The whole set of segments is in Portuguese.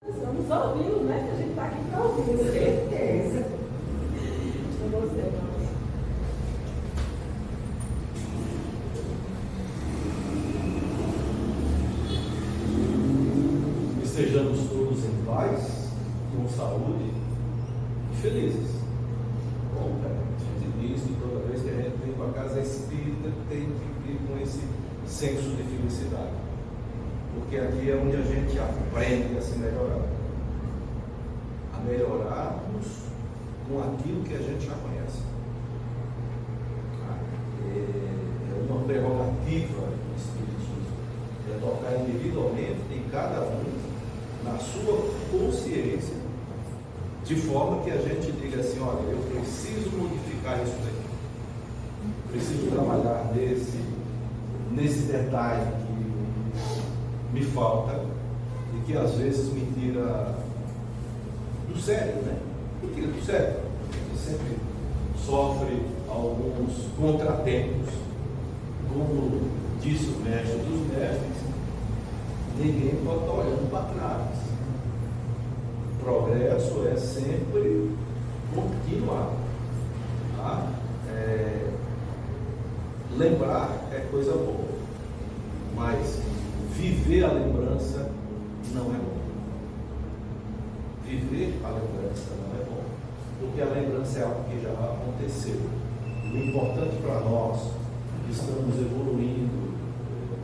Estamos ouvindo, né? Que a gente está aqui para ouvir, certeza. Com você, não. Estejamos todos em paz, com saúde e felizes. Bom, cara, a gente diz que toda vez que a gente vem para a casa espírita tem que vir com esse senso de felicidade. Porque aqui é onde a gente aprende a se melhorar. A melhorarmos com aquilo que a gente já conhece. É uma prerrogativa do Espiritismo. É tocar individualmente em cada um, na sua consciência, de forma que a gente diga assim, olha, eu preciso modificar isso daí. Preciso trabalhar nesse detalhe que me falta e que às vezes me tira do sério, né? Me tira do sério. A gente sempre sofre alguns contratempos, como disse o mestre dos mestres, ninguém pode estar olhando para trás. Progresso é sempre continuar. Tá? Lembrar é coisa boa, mas viver a lembrança não é bom. Viver a lembrança não é bom, porque a lembrança é algo que já aconteceu. O importante para nós, que estamos evoluindo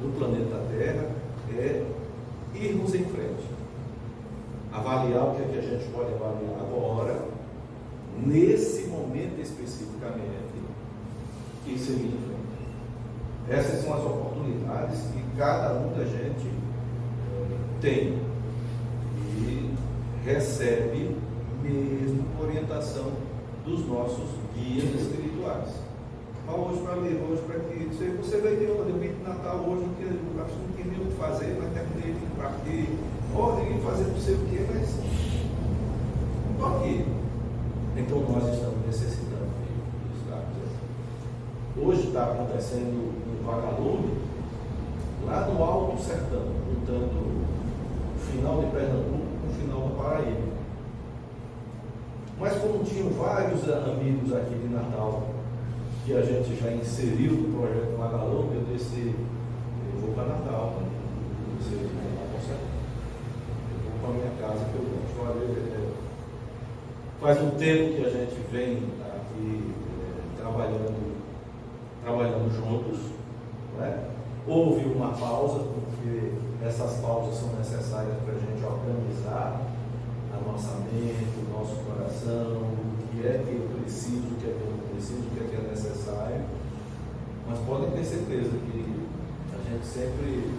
no planeta Terra, é irmos em frente. Avaliar o que é que a gente pode avaliar agora, nesse momento especificamente, e seguir em frente. Essas são as oportunidades que cada um da gente tem e recebe mesmo orientação dos nossos guias espirituais. Hoje para ler, hoje para aqui. Você vai ter onde? Eu vim de Natal hoje, porque eu acho que não tem nem o que fazer, mas terminei de ir para aqui. Podem fazer não sei o que, mas estou aqui. Então nós estamos necessitando de estar. Hoje está acontecendo um vagalume lá no Alto Sertão, juntando o final de Pernambuco com o final da Paraíba. Mas como tinham vários amigos aqui de Natal, que a gente já inseriu no projeto Vagalume, eu disse, eu vou para Natal, né? Vocês vão lá com certeza. Eu vou para a minha casa que eu gosto. Faz um tempo que a gente vem aqui trabalhando juntos, né? Houve uma pausa, porque essas pausas são necessárias para a gente organizar a nossa mente, o nosso coração, o que é que eu preciso, o que é que eu não preciso, o que é que é necessário. Mas podem ter certeza que a gente sempre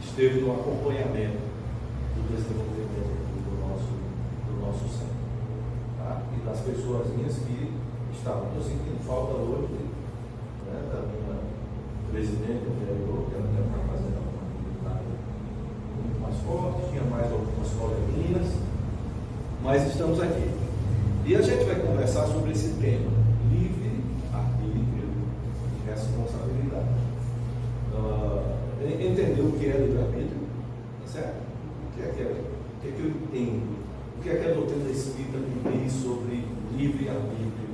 esteve no acompanhamento do desenvolvimento do nosso centro, tá? E das pessoas que estavam. Estou sentindo falta hoje, né, da minha presidente anterior, que ela deve estar fazendo uma atividade muito mais forte, tinha mais algumas coleguinhas, mas estamos aqui. E a gente vai conversar sobre esse tema, livre-arbítrio e responsabilidade. Entender o que é livre-arbítrio, tá certo? O que é que eu entendo? O que é que a doutrina espírita me diz sobre livre-arbítrio?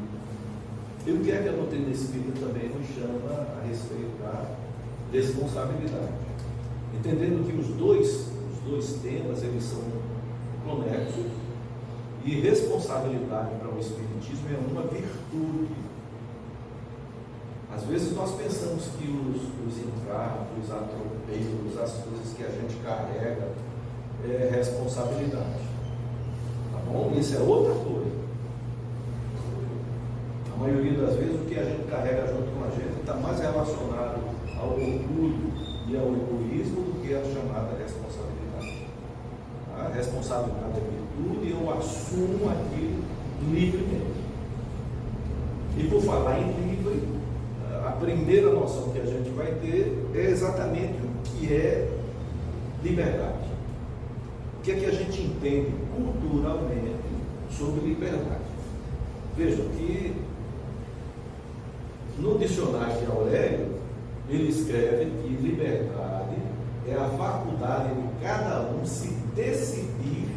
E o que é que a doutrina espírita também nos chama a respeito da responsabilidade? Entendendo que os dois temas, eles são conexos, e responsabilidade para o Espiritismo é uma virtude. Às vezes nós pensamos que os encargos, os atropelos, as coisas que a gente carrega é responsabilidade. Tá bom? Isso é outra coisa. A maioria das vezes o que a gente carrega junto com a gente está mais relacionado ao orgulho e ao egoísmo do que a chamada responsabilidade. A responsabilidade é virtude e eu assumo aquilo livremente. E por falar em livre, a primeira noção que a gente vai ter é exatamente o que é liberdade. O que é que a gente entende culturalmente sobre liberdade? Vejam que no dicionário de Aurélio, ele escreve que liberdade é a faculdade de cada um se decidir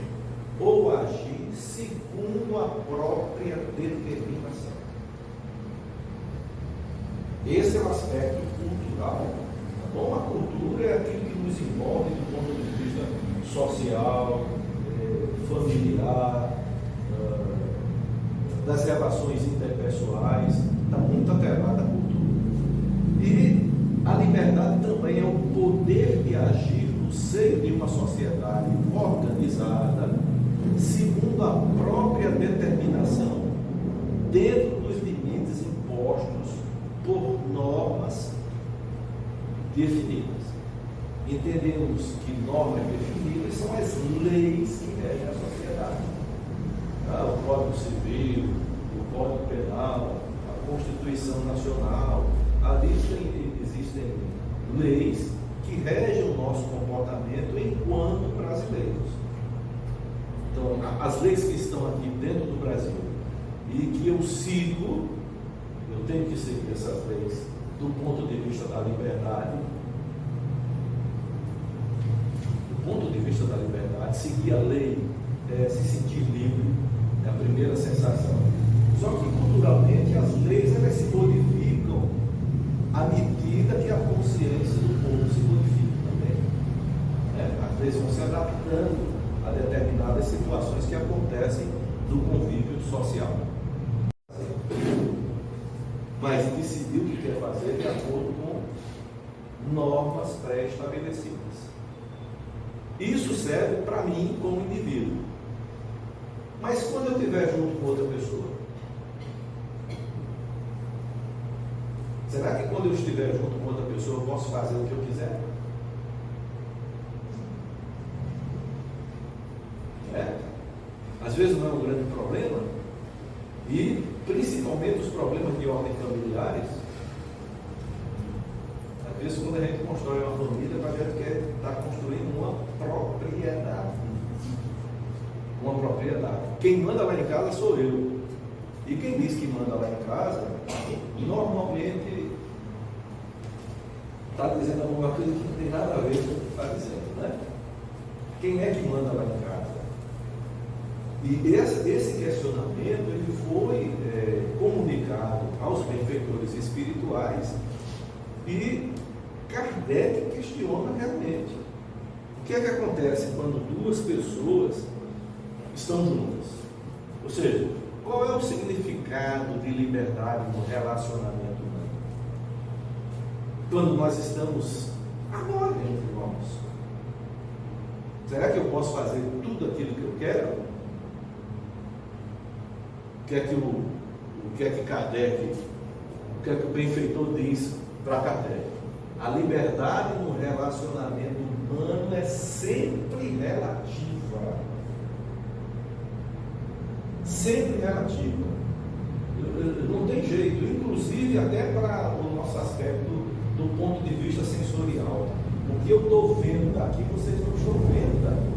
ou agir segundo a própria determinação. Esse é o aspecto cultural. Tá bom? A cultura é aquilo que nos envolve do ponto de vista social, familiar, das relações interpessoais, está muito atrelada à cultura. E a liberdade também é o poder de agir no seio de uma sociedade organizada, segundo a própria determinação, dentro dos limites impostos por normas definidas. Entendemos que normas definidas são as leis que regem a sociedade. O Código Civil, o Código Penal, a Constituição Nacional, ali existem leis que regem o nosso comportamento enquanto brasileiros. Então, as leis que estão aqui dentro do Brasil e que eu sigo, eu tenho que seguir essas leis do ponto de vista da liberdade. Do ponto de vista da liberdade, seguir a lei é se sentir livre, é a primeira sensação. Só que culturalmente as leis elas se modificam à medida que a consciência do povo se modifica também. As leis vão se adaptando a determinadas situações que acontecem do convívio social. Mas decidir o que quer fazer de acordo com normas pré-estabelecidas. Isso serve para mim como indivíduo. Mas quando eu estiver junto com outra pessoa, será que quando eu estiver junto com outra pessoa eu posso fazer o que eu quiser? Às vezes não é um grande problema, e principalmente os problemas de ordem familiares. Às vezes quando a gente constrói uma família, a gente quer estar construindo uma propriedade. Uma propriedade. Quem manda lá em casa sou eu. E quem diz que manda lá em casa, normalmente está dizendo alguma coisa que não tem nada a ver com o que está dizendo, né? Quem é que manda lá em casa? E esse questionamento ele foi comunicado aos benfeitores espirituais e Kardec questiona realmente. O que é que acontece quando duas pessoas estão juntas? Ou seja, qual é o significado de liberdade no relacionamento humano? Quando nós estamos agora entre nós, será que eu posso fazer tudo aquilo que eu quero? O que é que Kardec, o que é que o benfeitor diz para Kardec? A liberdade no relacionamento humano é sempre relativa. Sempre relativa. Não tem jeito, inclusive até para o nosso aspecto do ponto de vista sensorial. O que eu estou vendo daqui, vocês não estão vendo daqui.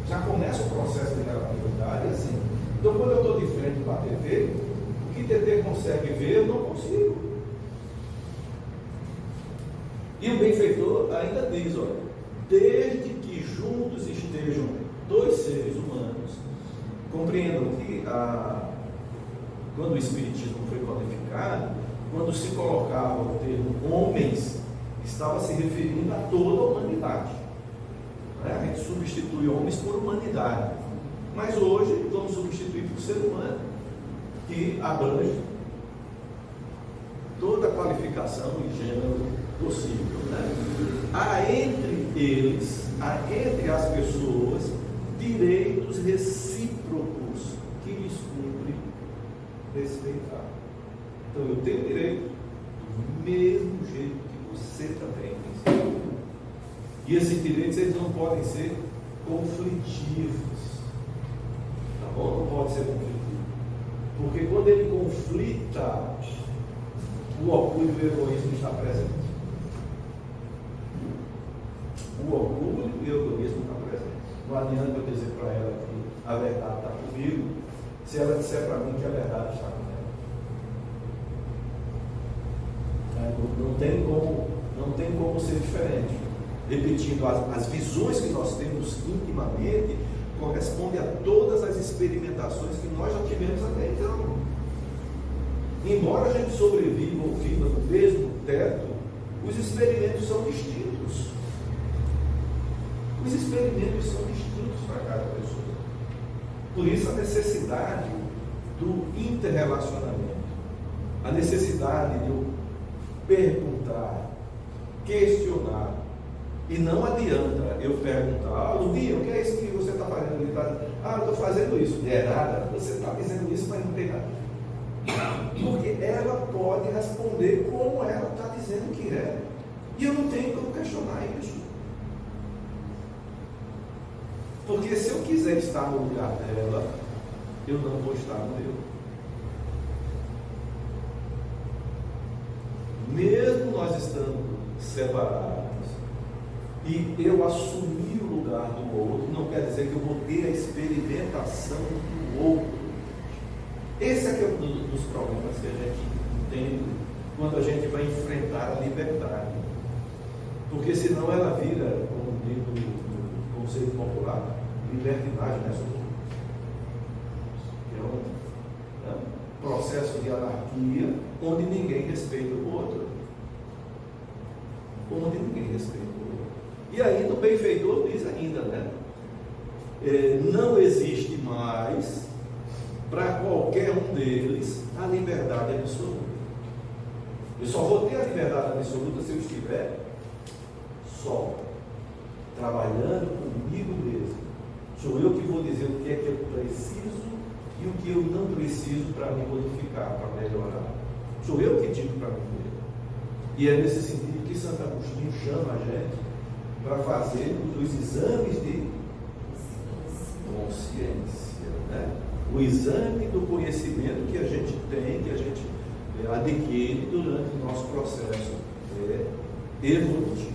Já começa o processo de relatividade assim. Então, quando eu estou de frente para a TV, o que a TV consegue ver, eu não consigo. E o benfeitor ainda diz, olha, desde que juntos estejam dois seres humanos, compreendam que quando o Espiritismo foi codificado, quando se colocava o termo homens, estava se referindo a toda a humanidade. A gente substitui homens por humanidade. Mas hoje vamos substituir por ser humano, que abrange toda a qualificação e gênero possível. Há entre eles, entre as pessoas, direitos recíprocos que lhes cumpre respeitar. Então eu tenho direito do mesmo jeito que você também tem. E esses direitos eles não podem ser conflitivos. Tá bom? Não pode ser conflitivo. Porque quando ele conflita, o orgulho e o egoísmo está presente. O orgulho e o egoísmo estão presentes. Não adianta eu dizer para ela que a verdade está comigo, se ela disser para mim que a verdade está com ela. Não tem como Não tem como ser diferente. Repetindo, as visões que nós temos intimamente correspondem a todas as experimentações que nós já tivemos até então. Embora a gente sobreviva ou viva no mesmo teto, os experimentos são distintos. Os experimentos são distintos para cada pessoa. Por isso a necessidade do interrelacionamento, a necessidade de eu perguntar, questionar. E não adianta eu perguntar: Luvinha, o que é isso que você está fazendo? Ele está, eu estou fazendo isso. É nada, você está dizendo isso, mas não tem nada. Porque ela pode responder como ela está dizendo que é. E eu não tenho como questionar isso. Porque se eu quiser estar no lugar dela, eu não vou estar no meu. Mesmo nós estando separados, e eu assumir o lugar do outro, não quer dizer que eu vou ter a experimentação do outro. Esse é que é um dos problemas que a gente entende quando a gente vai enfrentar a liberdade. Porque senão ela vira, como diz o conceito popular, libertinagem, né? É um processo de anarquia onde ninguém respeita o outro. Onde ninguém respeita o outro. E aí no benfeitor diz ainda, né? Não existe mais para qualquer um deles a liberdade absoluta. Eu só vou ter a liberdade absoluta se eu estiver só, trabalhando comigo mesmo. Sou eu que vou dizer o que é que eu preciso e o que eu não preciso para me modificar, para melhorar. Sou eu que digo para mim mesmo. E é nesse sentido que Santo Agostinho chama a gente para fazer os exames de consciência, né? O exame do conhecimento que a gente tem, que a gente adquire durante o nosso processo evolutivo.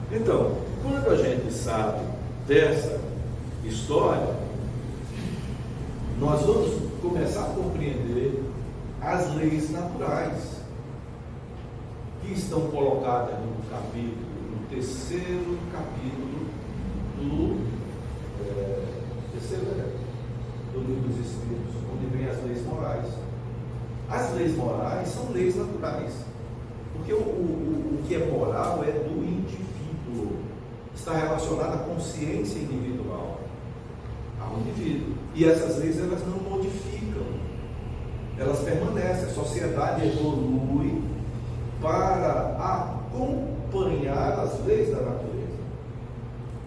Então, quando a gente sabe dessa história, nós vamos começar a compreender as leis naturais que estão colocadas no capítulo, no terceiro capítulo do Livro dos Espíritos, onde vem as leis morais. As leis morais são leis naturais, porque o que é moral é do indivíduo, está relacionado à consciência individual, ao indivíduo. E essas leis, elas não modificam, elas permanecem. A sociedade evolui para acompanhar as leis da natureza.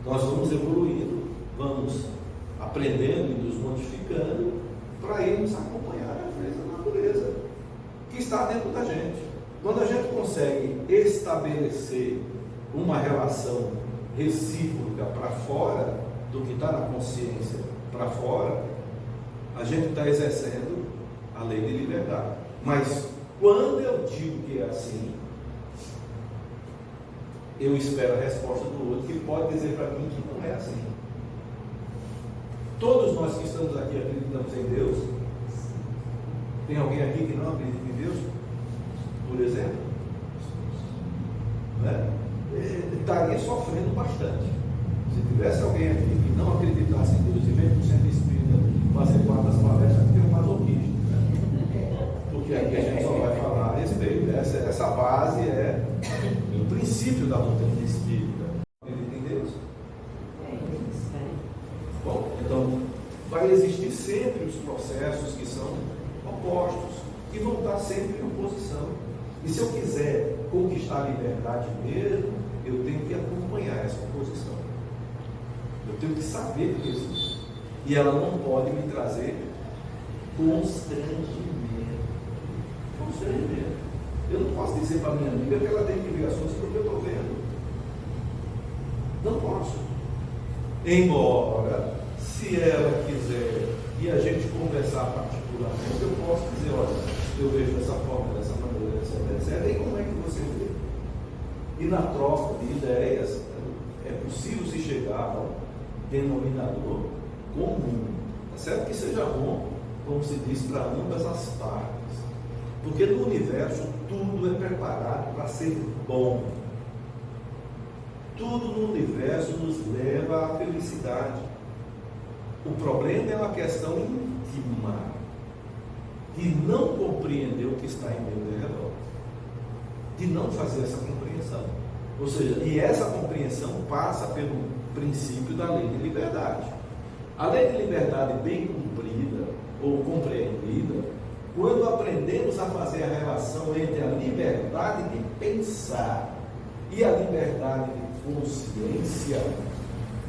Nós vamos evoluindo, vamos aprendendo e nos modificando para irmos acompanhar as leis da natureza que está dentro da gente. Quando a gente consegue estabelecer uma relação recíproca para fora do que está na consciência para fora, a gente está exercendo a lei de liberdade. Mas quando eu digo que é assim, eu espero a resposta do outro, que pode dizer para mim que não é assim. Todos nós que estamos aqui acreditamos em Deus. Tem alguém aqui que não acredita em Deus? Por exemplo? Né? Estaria sofrendo bastante. Se tivesse alguém aqui que não acreditasse em Deus e mesmo no centro espírita fazer parte das palestras, tem um masoquismo. Né? Porque aqui a gente só vai falar a respeito. Essa base é o princípio da doutrina espírita. Acredita em Deus? Bom, então vai existir sempre os processos que são opostos, que vão estar sempre em oposição. E se eu quiser conquistar a liberdade mesmo, eu tenho que acompanhar essa oposição. Eu tenho que saber que existe. E ela não pode me trazer constrangimento. Constrangimento. Eu não posso dizer para minha amiga que ela tem que ver as coisas porque eu estou vendo. Não posso. Embora, se ela quiser e a gente conversar particularmente, eu posso dizer: olha, eu vejo dessa forma, dessa maneira, etc. E como é que você vê? E na troca de ideias, é possível se chegar ao denominador comum. É certo que seja bom, como se diz, para ambas as partes. Porque no universo tudo é preparado para para ser bom. Tudo no universo nos leva à felicidade. O problema é uma questão íntima, de não compreender o que está em meu redor, de não fazer essa compreensão. Ou seja, e essa compreensão passa pelo princípio da lei de liberdade. A lei de liberdade bem cumprida ou compreendida, quando aprendemos a fazer a relação entre a liberdade de pensar e a liberdade de consciência,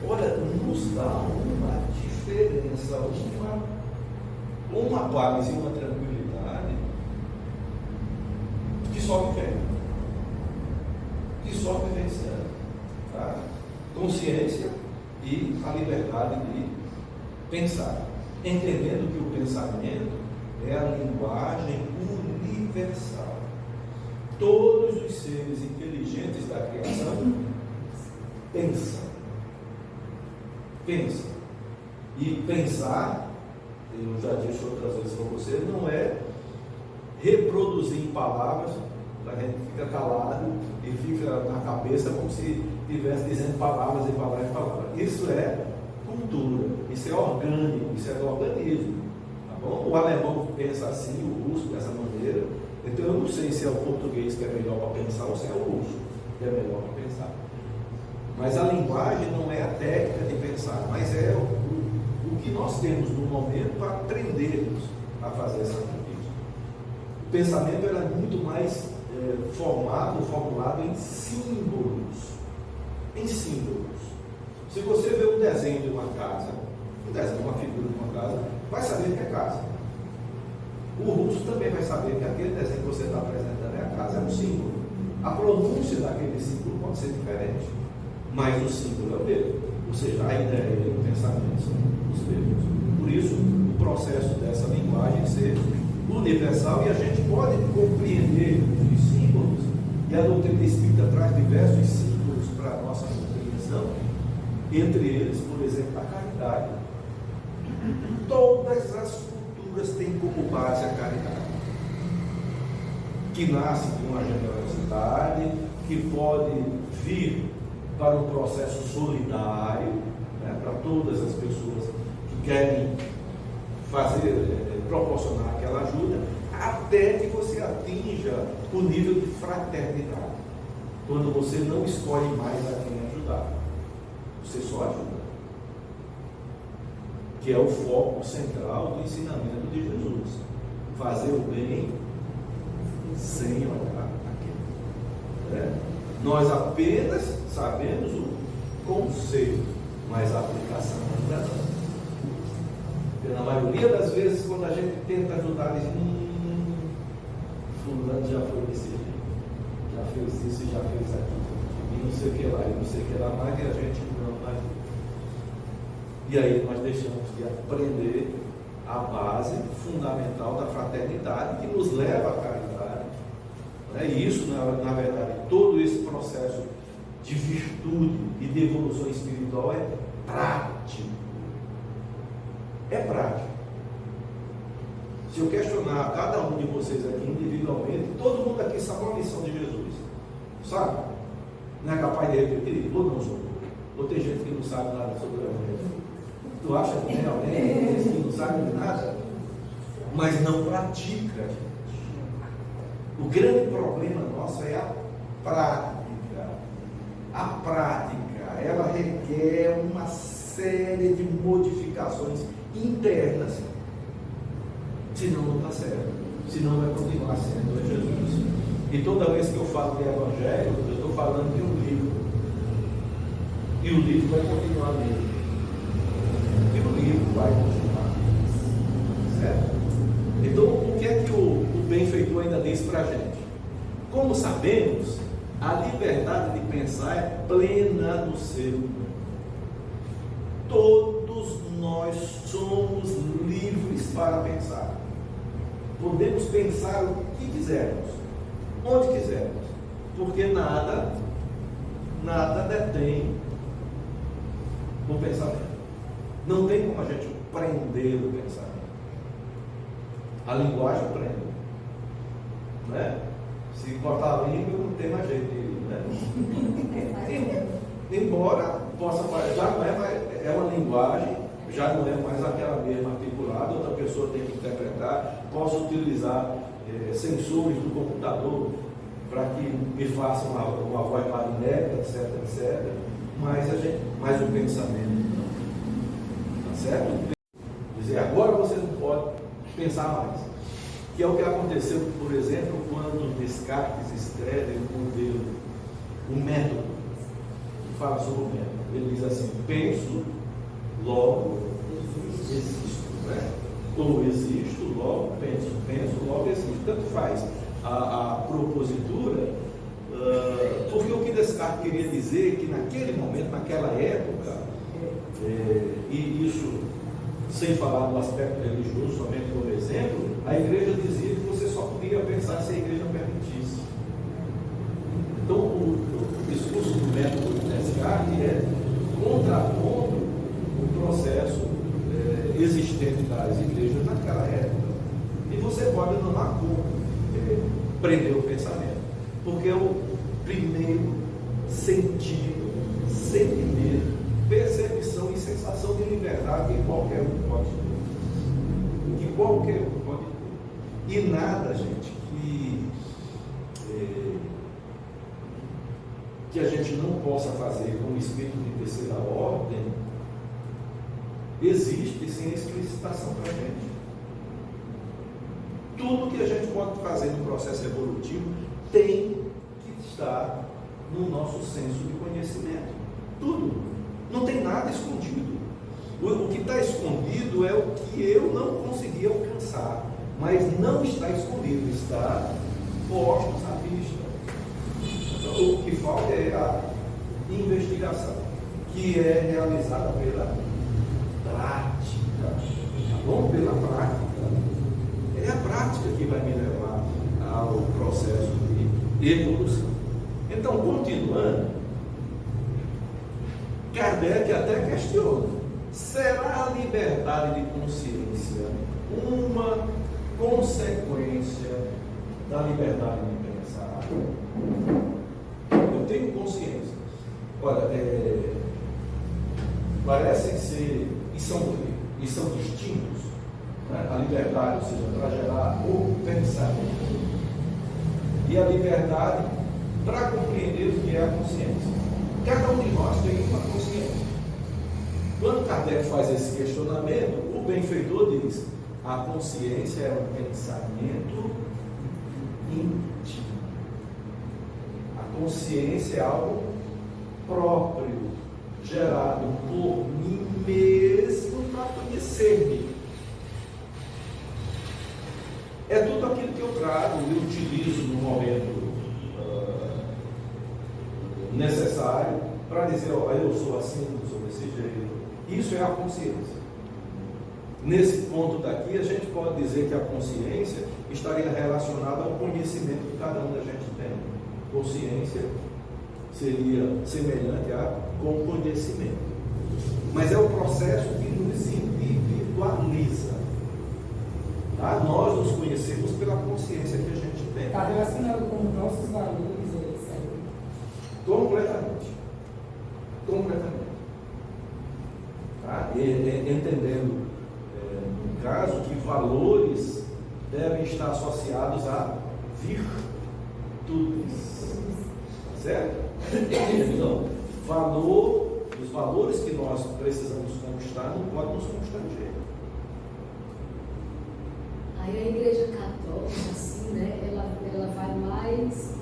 olha, nos dá uma diferença, uma paz e uma tranquilidade que só vivenciando, tá? Consciência e a liberdade de pensar, entendendo que o pensamento é a linguagem universal. Todos os seres inteligentes da criação pensam. E pensar, eu já disse outras vezes para você, não é reproduzir em palavras, a gente fica calado e fica na cabeça como se estivesse dizendo palavras e palavras e palavras. Isso é cultura, isso é orgânico, isso é do organismo. Tá bom? O alemão pensa assim, o russo dessa maneira. Então eu não sei se é o português que é melhor para pensar ou se é o russo que é melhor para pensar. Mas a linguagem não é a técnica de pensar, mas é o que nós temos no momento para aprendermos a fazer essa conquista. O pensamento era muito mais formulado em símbolos. Em símbolos. Se você vê um desenho de uma casa, uma figura de uma casa, vai saber que é casa. O russo também vai saber que aquele desenho que você está apresentando é a casa, é um símbolo. A pronúncia daquele símbolo pode ser diferente, mas o símbolo é o mesmo. Ou seja, a ideia e o pensamento são os mesmos. Por isso, o processo dessa linguagem ser universal, e a gente pode compreender os símbolos, e a doutrina espírita traz diversos símbolos para a nossa compreensão, entre eles, por exemplo, a caridade. Todas as culturas têm como base a caridade, que nasce de uma generosidade, que pode vir para um processo solidário, né, para todas as pessoas que querem proporcionar aquela ajuda, até que você atinja o nível de fraternidade, quando você não escolhe mais a quem ajudar, você só ajuda, que é o foco central do ensinamento de Jesus: fazer o bem sem olhar a quem. Nós apenas sabemos o conceito, mas a aplicação ainda não. Porque na maioria das vezes, quando a gente tenta ajudar, diz: fulano já foi desse jeito, já fez isso e já fez aquilo, e não sei o que lá, e não sei o que lá mais, e a gente não ajuda. E aí nós deixamos de aprender a base fundamental da fraternidade, que nos leva à caridade. E isso, na verdade, todo esse processo de virtude e de evolução espiritual é prático. É prático. Se eu questionar cada um de vocês aqui individualmente, todo mundo aqui sabe uma lição de Jesus. Sabe? Não é capaz de repetir? Ou não sou? Ou tem gente que não sabe nada sobre o Evangelho? Tu acha que tem alguém que não sabe de nada, mas não pratica? O grande problema nosso é a prática. A prática, ela requer uma série de modificações internas. Senão não está certo. Senão vai continuar sendo Jesus. E toda vez que eu falo de Evangelho, eu estou falando de um livro. E o livro vai continuar mesmo. E o livro vai continuar. Certo? Então, o que é que o benfeitor ainda diz para a gente? Como sabemos, a liberdade de pensar é plena no ser humano. Todos nós somos livres para pensar. Podemos pensar o que quisermos, onde quisermos, porque nada detém o pensamento. Não tem como a gente prender o pensamento. A linguagem prende, não é? Se cortar a língua, não tem mais jeito, né? Embora possa parecer, já não é mais, é uma linguagem, já não é mais aquela mesma articulada, outra pessoa tem que interpretar. Posso utilizar sensores do computador para que me façam uma voz magnética, etc, etc. Mas o pensamento não. Tá certo? Dizer, agora você não pode pensar mais. Que é o que aconteceu, por exemplo, quando Descartes escreve o método. Ele fala sobre o método. Ele diz assim: penso, logo existo. Né? Ou existo, logo penso. Penso, logo existo. Tanto faz a propositura, porque o que Descartes queria dizer é que naquele momento, naquela época, e isso sem falar do aspecto religioso, somente como exemplo, a igreja dizia que você só podia pensar se a igreja permitisse. Então, o discurso do método de Descartes é contrapondo o processo existente das igrejas naquela época. E você pode não há como prender o pensamento, porque é o primeiro sentido, sentimento, percepção e sensação de liberdade que qualquer um pode ter. Que qualquer um pode ter. E nada, gente, que a gente não possa fazer com o espírito de terceira ordem existe sem explicitação para a gente. Tudo que a gente pode fazer no processo evolutivo tem que estar no nosso senso de conhecimento. Tudo. Não tem nada escondido. O que está escondido é o que eu não consegui alcançar, mas não está escondido, está posto à vista. Então, o que falta é a investigação, que é realizada pela prática. Tá bom? Pela prática. É a prática que vai me levar ao processo de evolução. Então, continuando, Kardec até questiona: será a liberdade de consciência uma consequência da liberdade de pensar? Eu tenho consciência. Olha, parecem ser e são distintos, né? A liberdade, ou seja, para gerar o pensamento, e a liberdade para compreender o que é a consciência. Cada um de nós tem uma consciência. Quando Kardec faz esse questionamento, o benfeitor diz: a consciência é um pensamento íntimo. A consciência é algo próprio, gerado por mim mesmo para conhecer-me. É tudo aquilo que eu trago e utilizo no momento necessário para dizer: ó, eu sou assim, eu sou desse jeito. Isso é a consciência. Nesse ponto daqui, a gente pode dizer que a consciência estaria relacionada ao conhecimento que cada um da gente tem. Consciência seria semelhante a com conhecimento. Mas é o processo que nos individualiza. Tá? Nós nos conhecemos pela consciência que a gente tem. Está relacionado com os nossos valores, etc. Completamente. Tá? Entendendo, no caso, que valores devem estar associados a virtudes. Certo? Então, os valores que nós precisamos conquistar não podem nos constranger. Aí a Igreja Católica, assim, né, ela vai mais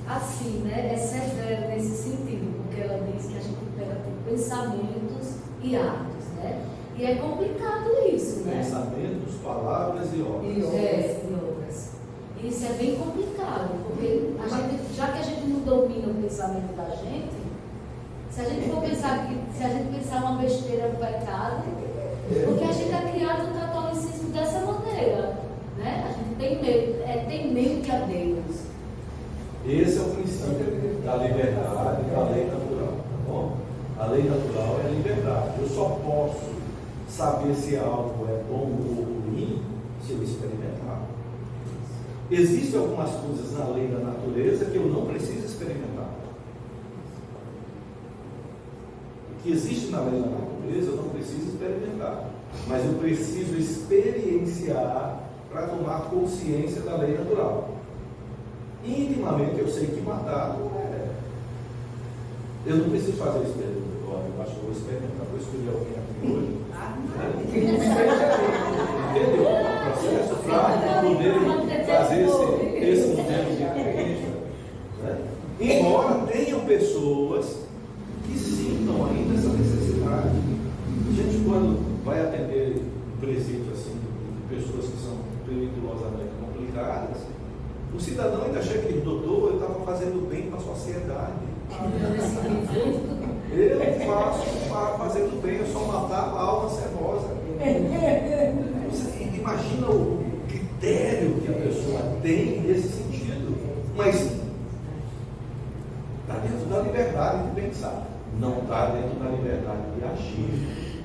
assim, né, é severa nesse sentido, porque ela diz que a gente pega por pensamentos e atos, né? E é complicado isso, né? Pensamentos, palavras e obras. E obras. Isso é bem complicado, porque já que a gente não domina o pensamento da gente, se a gente for pensar se a gente pensar uma besteira é um pecado, porque a gente é criado no catolicismo dessa maneira, né? A gente tem medo, temente a Deus. Esse é o princípio da liberdade, da lei natural, tá bom? A lei natural é a liberdade. Eu só posso saber se algo é bom ou ruim se eu experimentar. Existem algumas coisas na lei da natureza que eu não preciso experimentar. O que existe na lei da natureza eu não preciso experimentar, mas eu preciso experienciar para tomar consciência da lei natural. Intimamente eu sei que matar não é. Eu não preciso fazer isso mesmo. Eu acho que vou experimentar, vou escolher alguém aqui hoje. Entendeu? O processo para poder fazer esse modelo de crença. Né? Embora tenham pessoas que sintam ainda essa necessidade. A gente, quando vai atender um presídio assim, de pessoas que são perigosamente complicadas, o cidadão ainda chega e diz: doutor, eu estava fazendo bem para a sociedade. Eu faço fazendo bem, eu só matava a alma cebosa. Você imagina o critério que a pessoa tem nesse sentido, mas está dentro da liberdade de pensar, não está dentro da liberdade de agir.